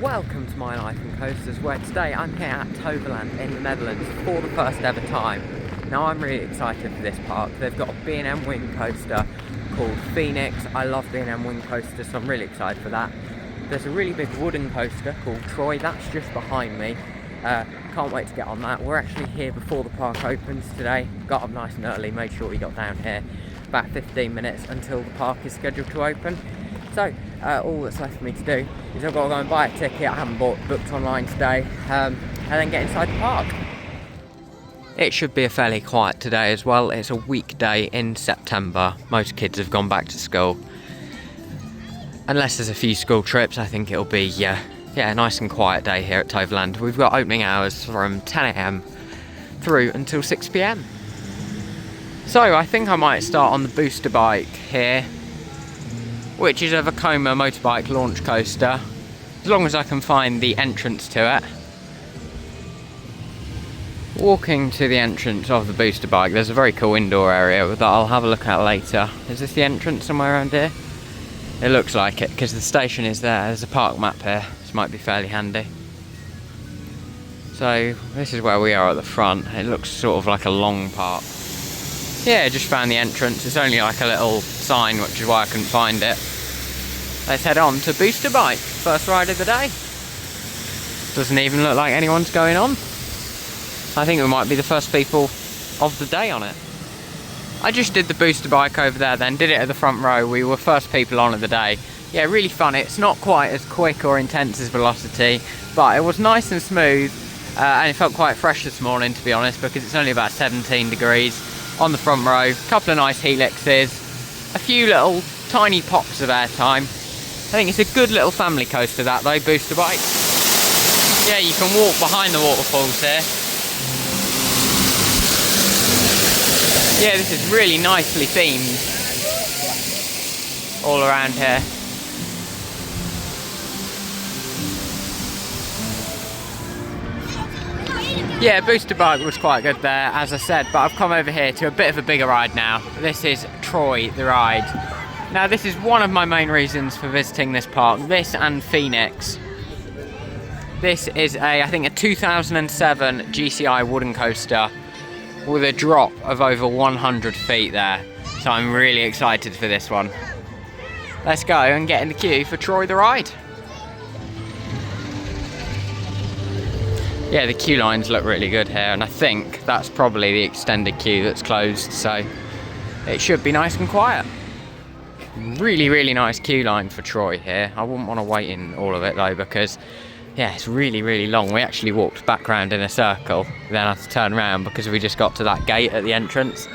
Welcome to my life in coasters, where today I'm here at Toverland in the Netherlands for the first ever time. Now I'm really excited for this park. They've got a B&M wing coaster called Fēnix. I love B&M wing coasters, so I'm really excited for that. There's a really big wooden coaster called Troy, that's just behind me. Can't wait to get on that. We're actually here before the park opens today. Got up nice and early, made sure we got down here about 15 minutes until the park is scheduled to open. So all that's left for me to do is I've got to go and buy a ticket. I haven't booked online today, and then get inside the park. It should be a fairly quiet today as well. It's a weekday in September. Most kids have gone back to school. Unless there's a few school trips, I think it'll be a nice and quiet day here at Toverland. We've got opening hours from 10 AM through until 6 PM. So I think I might start on the booster bike here, which is a Vekoma motorbike launch coaster, as long as I can find the entrance to it. Walking to the entrance of the booster bike, there's a very cool indoor area that I'll have a look at later. Is this the entrance somewhere around here? It looks like it, because the station is there. There's a park map here, this might be fairly handy. So this is where we are at the front. It looks sort of like a long park. Yeah, just found the entrance. It's only like a little sign, which is why I couldn't find it. Let's head on to Booster Bike, first ride of the day. Doesn't even look like anyone's going on. I think we might be the first people of the day on it. I just did the booster bike over there then, did it at the front row. We were first people on of the day. Yeah, really fun. It's not quite as quick or intense as Velocity, but it was nice and smooth, and it felt quite fresh this morning, to be honest, because it's only about 17 degrees on the front row. Couple of nice helixes, a few little tiny pops of airtime. I think it's a good little family coaster that though, booster bike. Yeah, you can walk behind the waterfalls here. Yeah, this is really nicely themed all around here. Yeah, booster bike was quite good there, as I said, but I've come over here to a bit of a bigger ride now. This is Troy, the ride. Now, this is one of my main reasons for visiting this park, this and Fēnix. This is I think a 2007 GCI wooden coaster with a drop of over 100 feet there. So I'm really excited for this one. Let's go and get in the queue for Troy, the ride. Yeah, the queue lines look really good here, and I think that's probably the extended queue that's closed, so it should be nice and quiet. Really, really nice queue line for Troy here. I wouldn't want to wait in all of it though, because yeah, it's really, really long. We actually walked back round in a circle, then had to turn around because we just got to that gate at the entrance.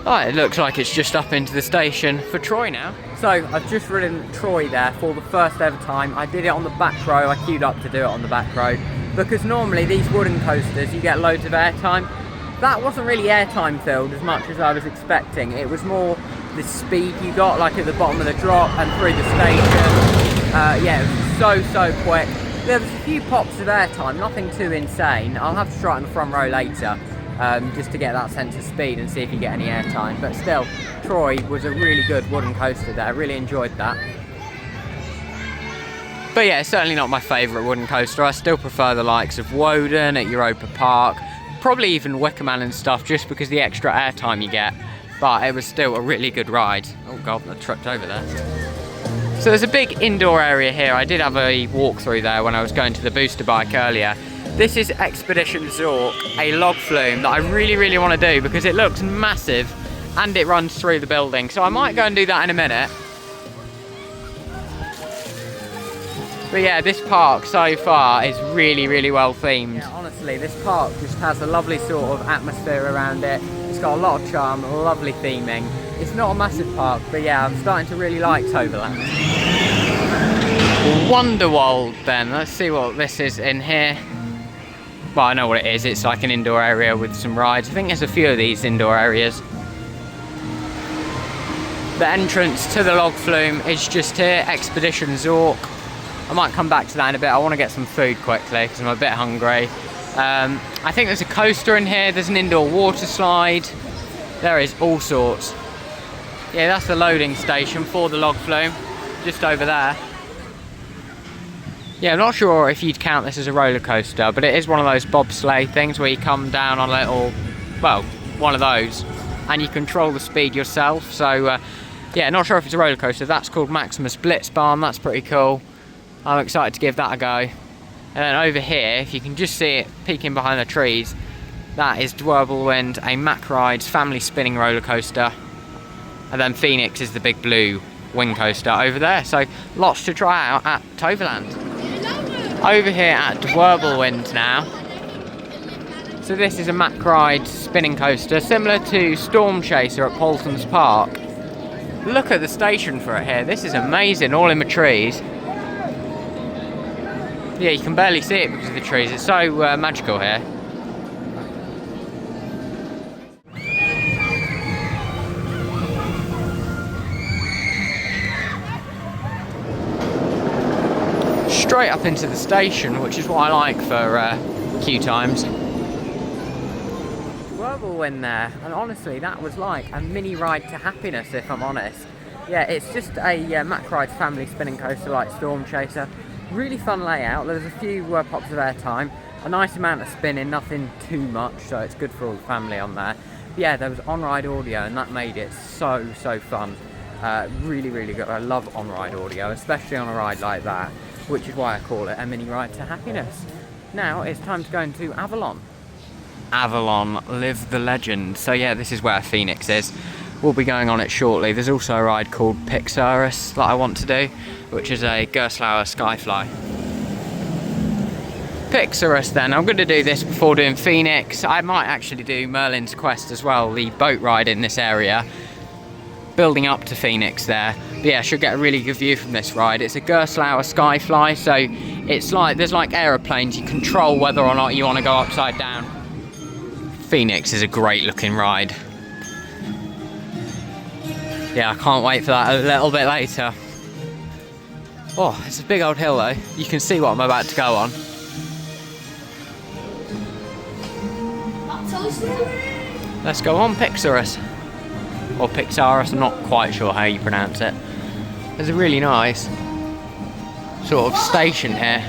Right, it looks like it's just up into the station for Troy now. So I've just ridden Troy there for the first ever time. I did it on the back row. I queued up to do it on the back row, because normally these wooden coasters you get loads of airtime. That wasn't really airtime filled as much as I was expecting. It was more the speed you got, like at the bottom of the drop and through the station. Yeah, it was so quick. There was a few pops of airtime, nothing too insane. I'll have to try it on the front row later, just to get that sense of speed and see if you get any airtime. But still, Troy was a really good wooden coaster there. I really enjoyed that. But yeah, certainly not my favourite wooden coaster. I still prefer the likes of Woden at Europa Park, probably even Wickerman and stuff, just because the extra airtime you get. But it was still a really good ride. Oh god, I tripped over there. So there's a big indoor area here. I did have a walk through there when I was going to the booster bike earlier. This is Expedition Zork, a log flume that I really, really want to do because it looks massive and it runs through the building. So I might go and do that in a minute. But yeah, this park so far is really, really well themed. Yeah, honestly, this park just has a lovely sort of atmosphere around it. It's got a lot of charm, lovely theming. It's not a massive park, but yeah, I'm starting to really like Toverland. Wonderworld then, let's see what this is in here. Well, I know what it is. It's like an indoor area with some rides. I think there's a few of these indoor areas. The entrance to the log flume is just here, Expedition Zork. I might come back to that in a bit. I want to get some food quickly because I'm a bit hungry. I think there's a coaster in here. There's an indoor water slide. There is all sorts. Yeah, that's the loading station for the log flume. just over there. Yeah, I'm not sure if you'd count this as a roller coaster, but it is one of those bobsleigh things where you come down on a little, well, one of those, and you control the speed yourself. So yeah, not sure if it's a roller coaster. That's called Maximus Blitzbahn. That's pretty cool. I'm excited to give that a go. And then over here, if you can just see it peeking behind the trees, that is Whirlwind, a Mack Rides family spinning roller coaster. And then Fēnix is the big blue wing coaster over there. So lots to try out at Toverland. Over here at Whirlwind now. So this is a Mack Rides spinning coaster, similar to Storm Chaser at Paulson's Park. Look at the station for it here. This is amazing, all in the trees. Yeah, you can barely see it because of the trees. It's so magical here. Straight up into the station, which is what I like for queue times. Whirlwind there, and honestly that was like a mini ride to happiness, if I'm honest. Yeah, it's just a Mack Rides family spinning coaster like Storm Chaser. Really fun layout. There's a few pops of airtime, a nice amount of spinning, nothing too much, so it's good for all the family on there. But yeah, there was on-ride audio, and that made it so fun. Really good. I love on-ride audio, especially on a ride like that, which is why I call it a mini ride to happiness. Now it's time to go into Avalon. Avalon, live the legend. So yeah, this is where Fēnix is. We'll be going on it shortly. There's also a ride called Pixarus that I want to do, which is a Gerstlauer Skyfly. Pixarus then, I'm going to do this before doing Fēnix. I might actually do Merlin's Quest as well, the boat ride in this area, building up to Fēnix there. But yeah, should get a really good view from this ride. It's a Gerstlauer Skyfly, so it's like, there's like aeroplanes, you control whether or not you want to go upside down. Fēnix is a great looking ride. Yeah, I can't wait for that a little bit later. Oh, it's a big old hill though. You can see what I'm about to go on. Let's go on Pixarus. Or Pixarus, I'm not quite sure how you pronounce it. There's a really nice sort of station here.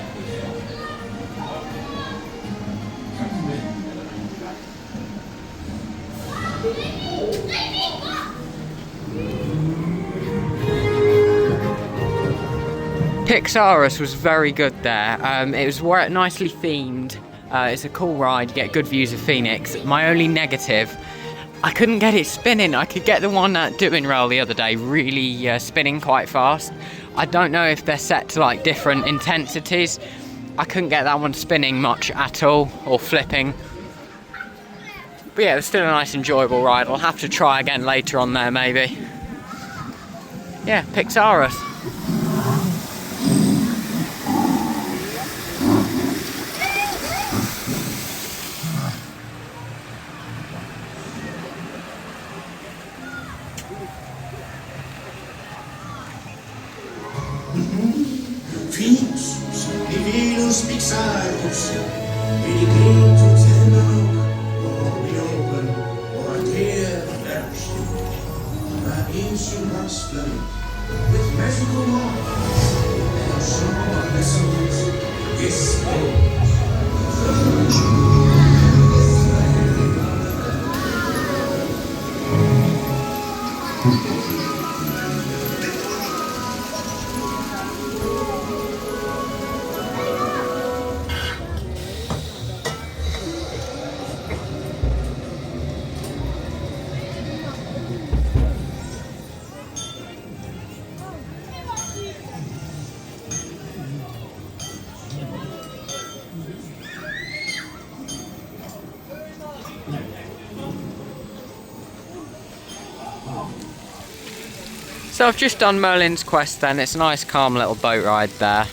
Pixarus was very good there. It was nicely themed. It's a cool ride, you get good views of Fēnix. My only negative, I couldn't get it spinning. I could get the one at Doing Rail the other day really spinning quite fast. I don't know if they're set to like different intensities. I couldn't get that one spinning much at all, or flipping. But yeah, it was still a nice enjoyable ride. I'll have to try again later on there maybe. Yeah, Pixarus. Fēnix, divinus Pixarus, dedicated to the or be open, or tear first. The ancient lost planet, with magical marvels, and some lessons, this So I've just done Merlin's Quest then. It's a nice calm little boat ride there.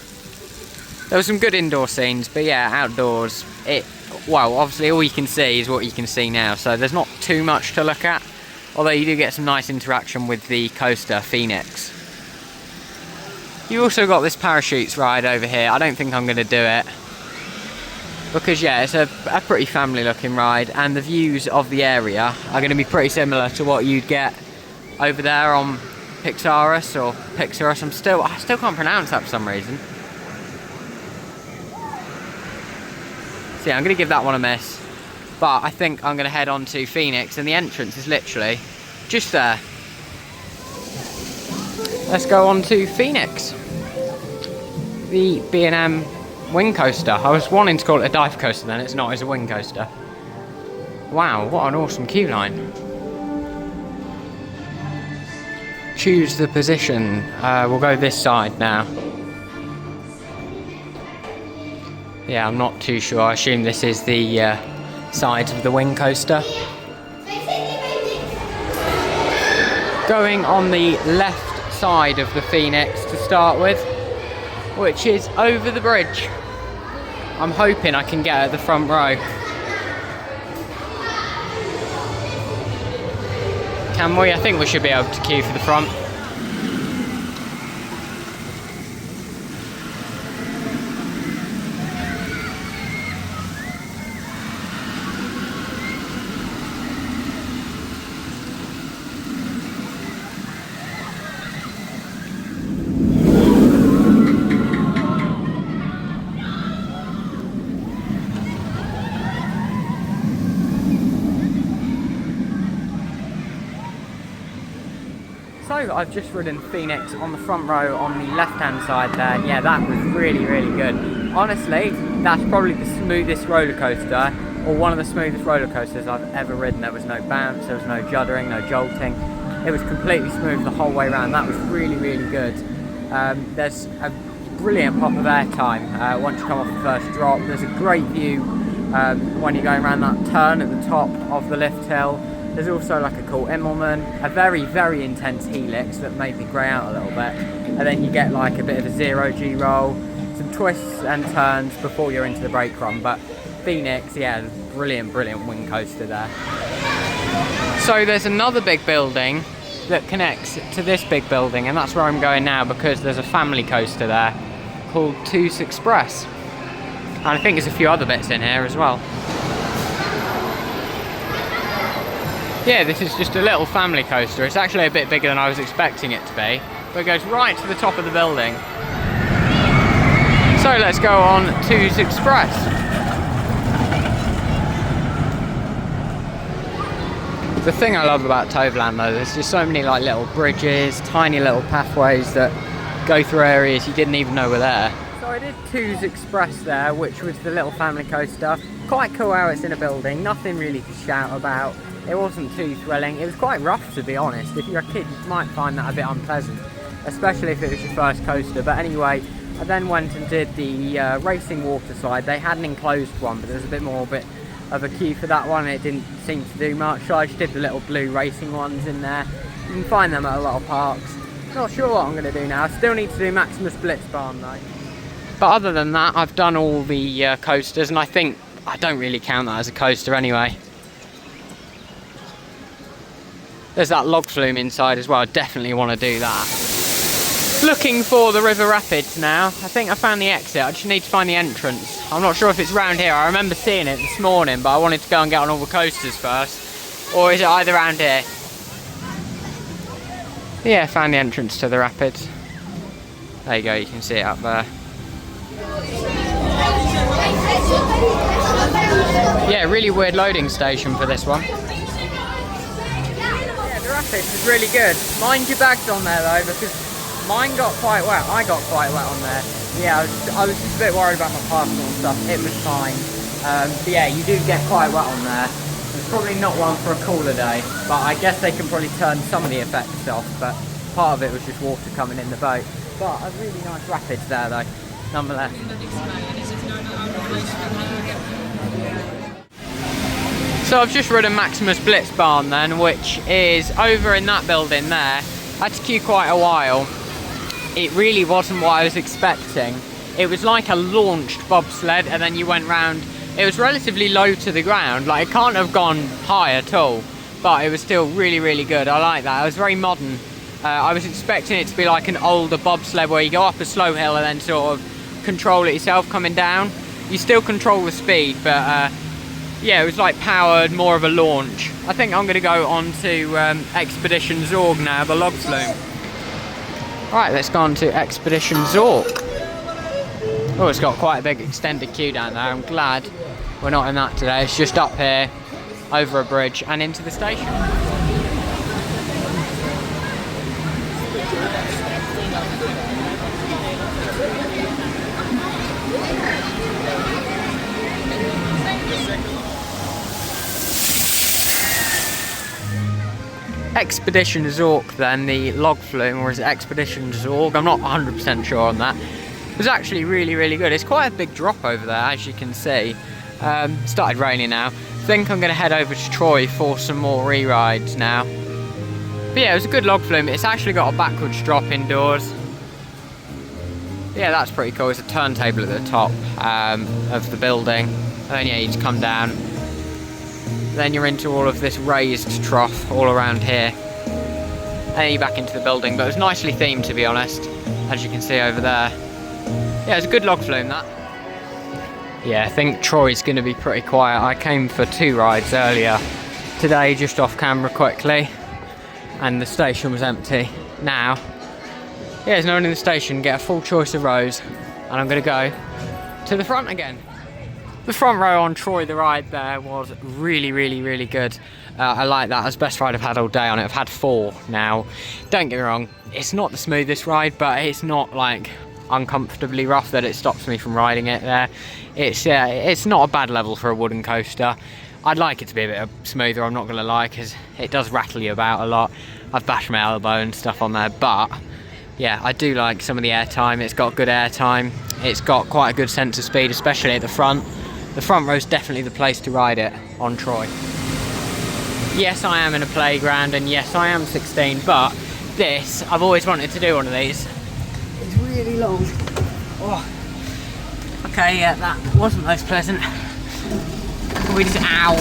There were some good indoor scenes, but yeah, outdoors, well, obviously all you can see is what you can see now, so there's not too much to look at, although you do get some nice interaction with the coaster, Fēnix. You also got this parachutes ride over here. I don't think I'm going to do it, because yeah, it's a pretty family looking ride, and the views of the area are going to be pretty similar to what you'd get over there on Pixarus or Pixarus. I still can't pronounce that for some reason. So yeah, I'm gonna give that one a miss. But I think I'm gonna head on to Fēnix, and the entrance is literally just there. Let's go on to Fēnix. The B&M wing coaster. I was wanting to call it a dive coaster then, it's not, it's a wing coaster. Wow, what an awesome queue line. Choose the position. We'll go this side now. Yeah, I'm not too sure. I assume this is the side of the wing coaster. Going on the left side of the Fēnix to start with, which is over the bridge. I'm hoping I can get at the front row. Can we? I think we should be able to queue for the front. So I've just ridden Fēnix on the front row on the left hand side there, and yeah, that was really, really good. Honestly, that's probably the smoothest roller coaster, or one of the smoothest roller coasters I've ever ridden. There was no bounce, there was no juddering, no jolting. It was completely smooth the whole way around. That was really, really good. There's a brilliant pop of air time once you come off the first drop. There's a great view when you're going around that turn at the top of the lift hill. There's also like a cool Immelman, a very, very intense helix that made me grey out a little bit. And then you get like a bit of a 0G roll, some twists and turns before you're into the brake run. But Fēnix, yeah, brilliant, brilliant wing coaster there. So there's another big building that connects to this big building, and that's where I'm going now because there's a family coaster there called Toos Express. And I think there's a few other bits in here as well. Yeah, this is just a little family coaster. It's actually a bit bigger than I was expecting it to be, but it goes right to the top of the building. So let's go on Toos Express. The thing I love about Toverland though, there's just so many like little bridges, tiny little pathways that go through areas you didn't even know were there. So I did Toos Express there, which was the little family coaster. Quite cool how it's in a building, nothing really to shout about. It wasn't too thrilling. It was quite rough, to be honest. If you're a kid, you might find that a bit unpleasant, especially if it was your first coaster. But anyway, I then went and did the racing water slide. They had an enclosed one, but there was a bit of a queue for that one. It didn't seem to do much, so I just did the little blue racing ones in there. You can find them at a lot of parks. Not sure what I'm going to do now. I still need to do Maximus Blitzbahn though. But other than that, I've done all the coasters, and I think I don't really count that as a coaster anyway. There's that log flume inside as well. I definitely want to do that. Looking for the river rapids now. I think I found the exit. I just need to find the entrance. I'm not sure if it's around here. I remember seeing it this morning, but I wanted to go and get on all the coasters first. Or is it either around here? Yeah, found the entrance to the rapids. There you go, you can see it up there. Yeah, really weird loading station for this one. Rapids was really good. Mind your bags on there though, because mine got quite wet. I got quite wet on there. Yeah, I was just a bit worried about my parcel and stuff. It was fine. But yeah, you do get quite wet on there. It's probably not one for a cooler day, but I guess they can probably turn some of the effects off, but part of it was just water coming in the boat. But a really nice rapids there though, nonetheless. So I've just ridden Maximus Blitzbahn then, which is over in that building there. I had to queue quite a while. It really wasn't what I was expecting. It was like a launched bobsled, and then you went round. It was relatively low to the ground, like it can't have gone high at all, but it was still really, really good. I like that. It was very modern. I was expecting it to be like an older bobsled where you go up a slow hill and then sort of control it yourself coming down. You still control the speed, but yeah, it was like powered, more of a launch. I think I'm going to go on to Expedition Zorg now, the log flume. Right, let's go on to Expedition Zork. Oh, it's got quite a big extended queue down there. I'm glad we're not in that today. It's just up here, over a bridge and into the station. Expedition Zork then, the log flume, or is it Expedition Zorg? I'm not 100% sure on that. It was actually really, really good. It's quite a big drop over there, as you can see. Started raining now. I think I'm going to head over to Troy for some more re-rides now. But yeah, it was a good log flume. It's actually got a backwards drop indoors. Yeah, that's pretty cool. It's a turntable at the top of the building. And then yeah, you just come down. Then you're into all of this raised trough all around here. And then you're back into the building. But it was nicely themed, to be honest, as you can see over there. Yeah, it's a good log flume, that. Yeah, I think Troy's going to be pretty quiet. I came for 2 rides earlier today, just off camera quickly, and the station was empty. Now, yeah, there's no one in the station. Get a full choice of rows, and I'm going to go to the front again. The front row on Troy, the ride there, was really, really, really good. I like that. That's the best ride I've had all day on it. I've had 4 now. Don't get me wrong, it's not the smoothest ride, but it's not like uncomfortably rough that it stops me from riding it there. It's not a bad level for a wooden coaster. I'd like it to be a bit smoother, I'm not going to lie, because it does rattle you about a lot. I've bashed my elbow and stuff on there, but yeah, I do like some of the air time. It's got good air time. It's got quite a good sense of speed, especially at the front. The front row is definitely the place to ride it on Troy. Yes, I am in a playground, and yes, I am 16, but this, I've always wanted to do one of these. It's really long. Oh. Okay, yeah, that wasn't most pleasant. We just, ow.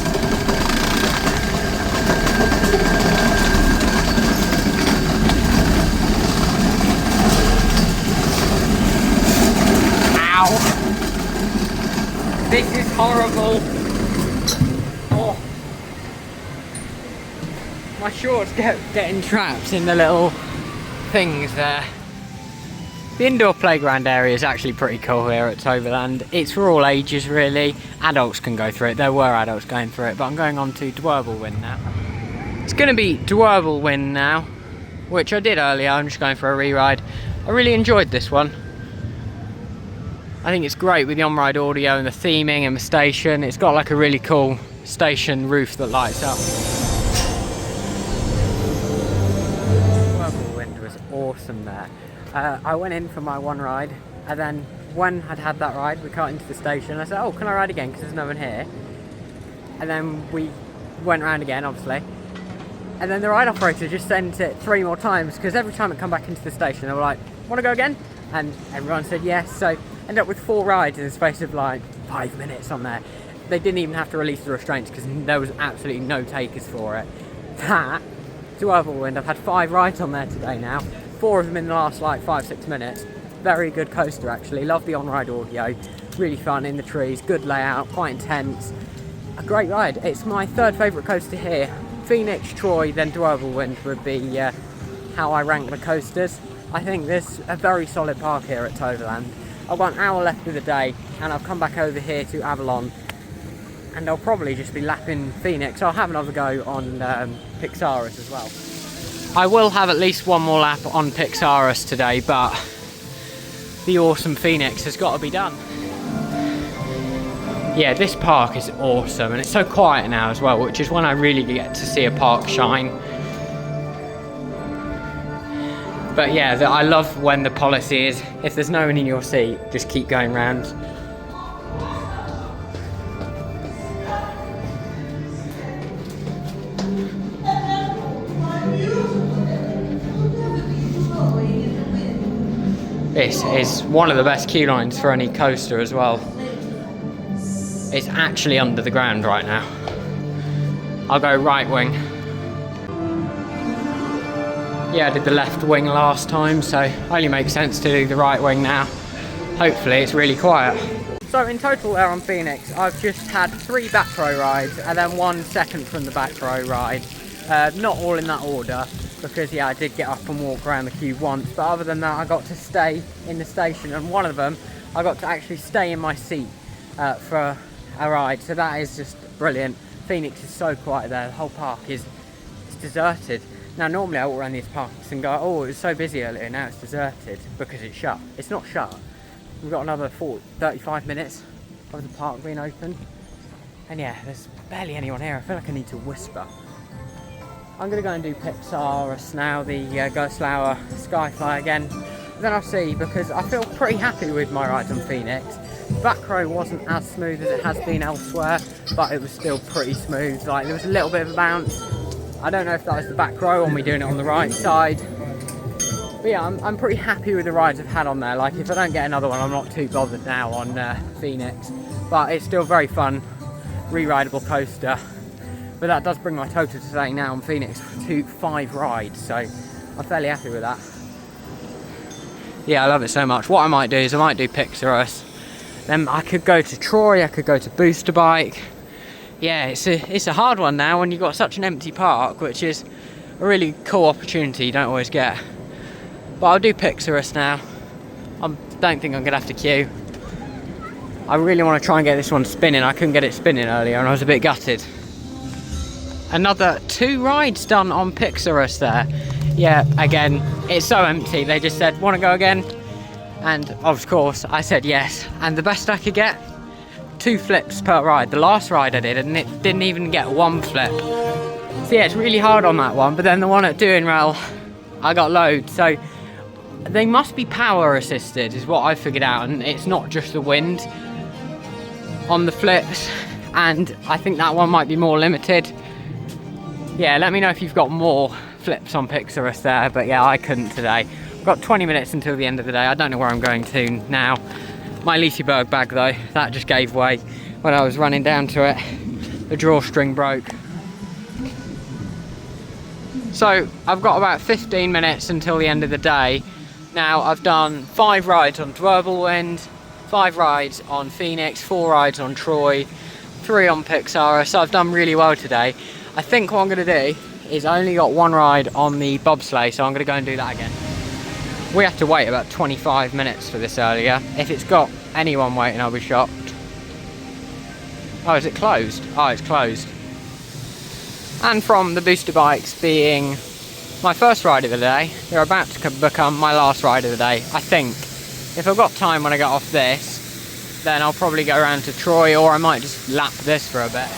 Ow. This is horrible. Oh. My shorts getting trapped in the little things there. The indoor playground area is actually pretty cool here at Toverland. It's for all ages really. Adults can go through it. There were adults going through it, but I'm going on to Wind now. It's going to be Wind now, which I did earlier. I'm just going for a re-ride. I really enjoyed this one. I think it's great with the on-ride audio and the theming and the station. It's got like a really cool station roof that lights up. Wind was awesome there. I went in for my one ride, and then when I'd had that ride, we got into the station. I said, oh, can I ride again, because there's no one here? And then we went around again, obviously. And then the ride operator just sent it 3 more times, because every time it come back into the station, they were like, want to go again? And everyone said yes, so ended up with 4 rides in the space of like 5 minutes on there. They didn't even have to release the restraints, because there was absolutely no takers for it. That, Wind, I've had 5 rides on there today now. 4 of them in the last like 5-6 minutes. Very good coaster actually. Love the on-ride audio. Really fun in the trees. Good layout. Quite intense. A great ride. It's my 3rd favourite coaster here. Fēnix Troy, then Wind would be how I rank the coasters. I think there's a very solid park here at Toverland. I've got an hour left of the day, and I've come back over here to Avalon, and I'll probably just be lapping Fēnix. I'll have another go on Pixaris as well. I will have at least one more lap on Pixaris today, but the awesome Fēnix has got to be done. Yeah, this park is awesome, and it's so quiet now as well, which is when I really get to see a park shine. But yeah, I love when the policy is, if there's no one in your seat, just keep going round. This is one of the best queue lines for any coaster as well. It's actually under the ground right now. I'll go right wing. Yeah, I did the left wing last time, so it only makes sense to do the right wing now. Hopefully it's really quiet. So in total there on Fēnix, I've just had 3 back row rides and then 1 second from the back row ride. Not all in that order. because yeah, I did get up and walk around the queue once, but other than that I got to stay in the station, and one of them I got to actually stay in my seat for a ride, so that is just brilliant. Fēnix is so quiet there, the whole park is deserted. Now normally I walk around these parks and go, oh, it was so busy earlier, now it's deserted, because it's shut. It's not shut. We've got another 35 minutes of the park being open, and yeah, there's barely anyone here. I feel like I need to whisper. I'm going to go and do Pixar now, the Go Slower Skyfly again. Then I'll see, because I feel pretty happy with my rides on Fēnix. Back row wasn't as smooth as it has been elsewhere, but it was still pretty smooth. Like, there was a little bit of a bounce. I don't know if that was the back row or me doing it on the right side. But yeah, I'm pretty happy with the rides I've had on there. Like, if I don't get another one, I'm not too bothered now on Fēnix. But it's still very fun, re-rideable coaster. But that does bring my total today now on Fēnix to 5 rides, so I'm fairly happy with that. Yeah, I love it so much. What I might do is I might do Pixar. Then I could go to Troy, I could go to Booster Bike. Yeah, it's a hard one now when you've got such an empty park, which is a really cool opportunity you don't always get. But I'll do Pixar now. I don't think I'm going to have to queue. I really want to try and get this one spinning. I couldn't get it spinning earlier and I was a bit gutted. Another 2 rides done on Pixar there. Yeah, again, it's so empty. They just said, want to go again? And of course, I said yes. And the best I could get, 2 flips per ride. The last ride I did, and it didn't even get 1 flip. So yeah, it's really hard on that one. But then the one at Doing Rail, I got loads. So they must be power assisted, is what I figured out. And it's not just the wind on the flips. And I think that one might be more limited. Yeah, let me know if you've got more flips on Pixar there. But yeah, I couldn't today. I've got 20 minutes until the end of the day. I don't know where I'm going to now. My Liseberg bag though, that just gave way when I was running down to it. The drawstring broke. So I've got about 15 minutes until the end of the day. Now I've done 5 rides on Whirlwind, 5 rides on Fēnix, 4 rides on Troy, 3 on Pixar, so I've done really well today. I think what I'm going to do is I only got 1 ride on the bobsleigh, so I'm going to go and do that again. We have to wait about 25 minutes for this earlier. If it's got anyone waiting, I'll be shocked. Oh, is it closed? Oh, it's closed. And from the booster bikes being my first ride of the day, they're about to become my last ride of the day, I think. If I've got time when I get off this, then I'll probably go around to Troy, or I might just lap this for a bit.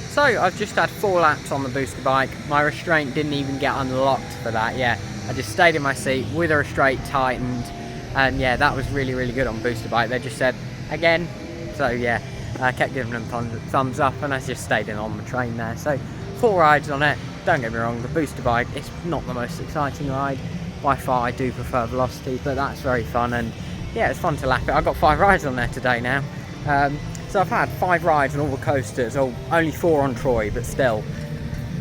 So I've just had 4 laps on the booster bike. My restraint didn't even get unlocked for that. Yeah, I just stayed in my seat with the restraint tightened, and yeah, that was really, really good on booster bike. They just said again, so yeah, I kept giving them thumbs up, and I just stayed in on the train there. So 4 rides on it. Don't get me wrong, the booster bike, it's not the most exciting ride. By far, I do prefer Velocity, but that's very fun, and yeah, it's fun to lap it. I've got 5 rides on there today now. So I've had 5 rides on all the coasters, only 4 on Troy, but still.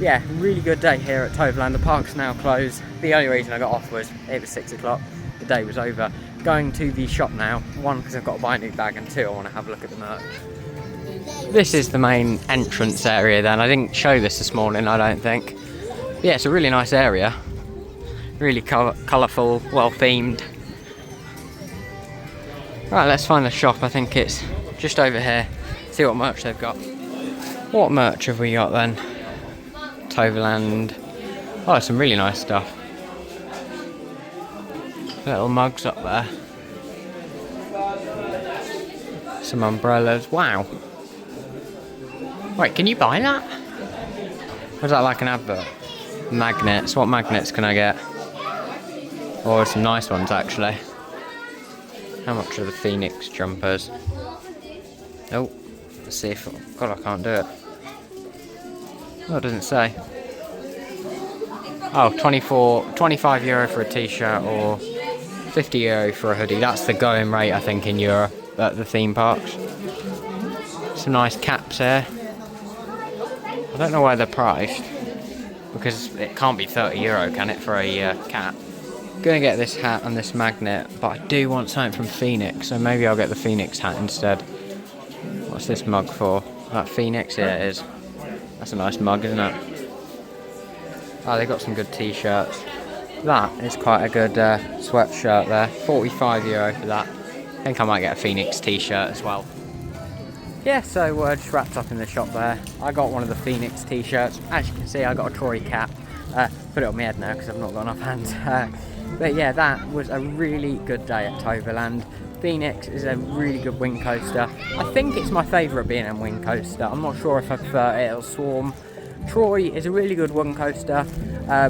Yeah, really good day here at Toverland. The park's now closed. The only reason I got off was it was 6 o'clock. The day was over. Going to the shop now. 1, because I've got to buy a new bag, and 2, I want to have a look at the merch. This is the main entrance area then. I didn't show this morning, I don't think. But yeah, it's a really nice area. Really colourful, well themed. Right, let's find the shop. I think it's just over here. See what merch they've got. What merch have we got then? Toverland. Oh, some really nice stuff. Little mugs up there. Some umbrellas. Wow. Wait, can you buy that? Or is that like an advert? Magnets. What magnets can I get? Oh, some nice ones actually. How much are the Fēnix jumpers? Oh, let's see if... God, I can't do it. Oh, it doesn't say. Oh, 25 euro for a t-shirt or 50 euro for a hoodie. That's the going rate, I think, in Europe at the theme parks. Some nice caps here. I don't know why they're priced, because it can't be 30 euro, can it, for a cap? Gonna get this hat and this magnet, but I do want something from Fēnix, so maybe I'll get the Fēnix hat instead. What's this mug for? That Fēnix? Yeah, it is. That's a nice mug, isn't it? Oh, they got some good t-shirts. That is quite a good sweatshirt there. €45 for that. I think I might get a Fēnix t-shirt as well. Yeah, so just wrapped up in the shop there. I got one of the Fēnix t-shirts. As you can see, I got a Troy cap. Put it on my head now because I've not got enough hands. But yeah, that was a really good day at Toverland. Fēnix is a really good wing coaster. I think it's my favourite B&M wing coaster. I'm not sure if I prefer it or Swarm. Troy is a really good wing coaster.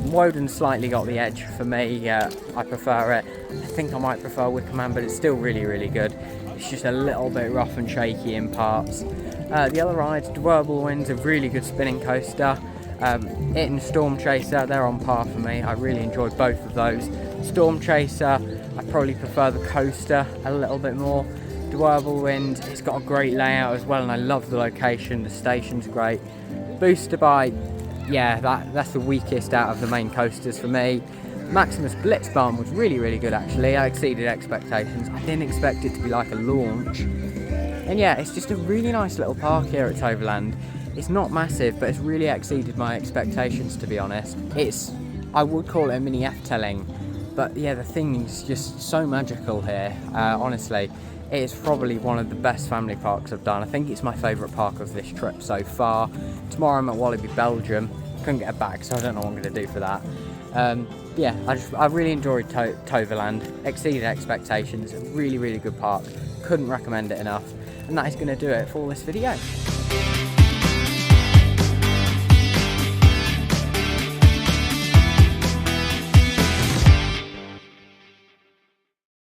Woden slightly got the edge for me. I prefer it. I think I might prefer Wickerman, but it's still really, really good. It's just a little bit rough and shaky in parts. The other rides, Whirlwind's a really good spinning coaster. It and Storm Chaser, they're on par for me. I really enjoyed both of those. Storm Chaser, I probably prefer the coaster a little bit more. The Whirlwind, it's got a great layout as well, and I love the location. The station's great. Booster Bike, yeah, that's the weakest out of the main coasters for me. Maximus Blitzbahn was really, really good actually. I exceeded expectations. I didn't expect it to be like a launch. And yeah, it's just a really nice little park here at Toverland. It's not massive, but it's really exceeded my expectations, to be honest. I would call it a mini F-telling, but yeah, the thing's just so magical here, honestly. It is probably one of the best family parks I've done. I think it's my favourite park of this trip so far. Tomorrow I'm at Walibi, Belgium. Couldn't get a bag, so I don't know what I'm going to do for that. Yeah, I really enjoyed Toverland. Exceeded expectations. A really, really good park. Couldn't recommend it enough. And that is going to do it for this video.